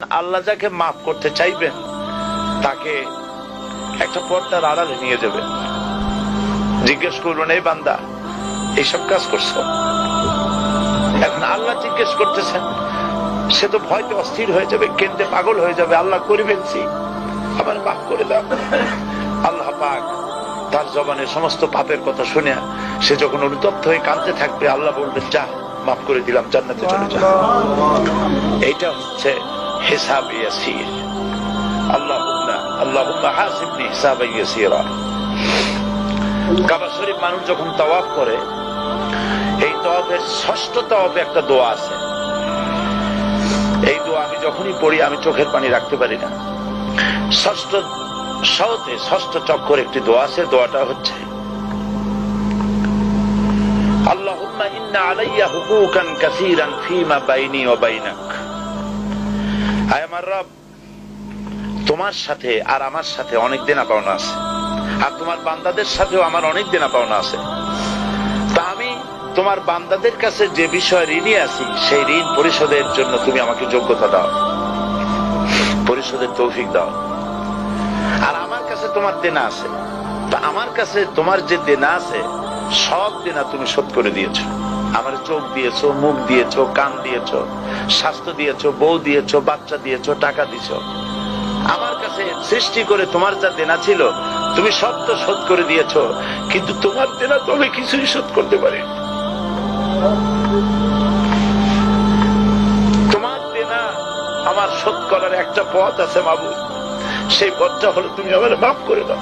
আল্লাহ যাকে মাফ করতে চাইবেন তাকে একটা পর্দার আড়ালে নিয়ে যাবেন, জিজ্ঞেস করবেন, এই বান্দা এইসব কাজ করছো। এখন আল্লাহ জিজ্ঞেস করতেছেন, সে তো ভয়তে অস্থির হয়ে যাবে, কেন্দ্রে পাগল হয়ে যাবে, আল্লাহ করে ফেলছি, আবার মাফ করে দাও। আল্লাহ পাক তার জবানে সমস্ত পাপের কথা শুনে সে যখন অনুতপ্ত হয়ে কাঁদতে থাকবে, আল্লাহ বলবেন, যা মাফ করে দিলাম, জান্নাতে চলে যা। এইটা হচ্ছে হিসাব ইয়াসির। আল্লাহুম্মা হাসিবনি হিসাবান ইয়াসিরা। কাবা শরীফ মানুষ যখন তাওয়াফ করে, এই তাওয়াফের ষষ্ঠ তাওয়াফে একটা দোয়া আছে। এই দোয়া আমি যখনই পড়ি আমি চোখের পানি রাখতে পারি না। ষষ্ঠ চক্কর একটি দোয়া আছে, দোয়াটা হচ্ছে, আল্লাহুম্মা ইন্না আলাইয়া হুকুকান কাসীরান ফীমা বাইনি ওয়া বাইনাক। আয় আমার রব, তোমার সাথে আর আমার সাথে অনেক দেনা পাওনা আছে, আর তোমার বান্দাদের সাথেও আমার অনেক দেনা পাওনা আছে। তা আমি তোমার বান্দাদের কাছে যে বিষয় ঋণী আছি, সেই ঋণ পরিশোধের জন্য তুমি আমাকে যোগ্যতা দাও, পরিশোধের তৌফিক দাও। আর আমার কাছে তোমার দেনা আছে, তা আমার কাছে তোমার যে দেনা আছে সব দেনা তুমি শোধ করে দিয়েছো। আমার চোখ দিয়েছো, মুখ দিয়েছো, কান দিয়েছো, স্বাস্থ্য দিয়েছো, বউ দিয়েছো, বাচ্চা দিয়েছো, টাকা দিয়েছো। আমার কাছে সৃষ্টি করে তোমার যা দেনা ছিল তুমি সব তো শোধ করে দিয়েছো, কিন্তু তোমার দেনা তবে কিছুই শোধ করতে পারি। তোমার দেনা আমার শোধ করার একটা পথ আছে মাবুদ, সেই পথটা হলো তুমি আমার মাফ করে দাও।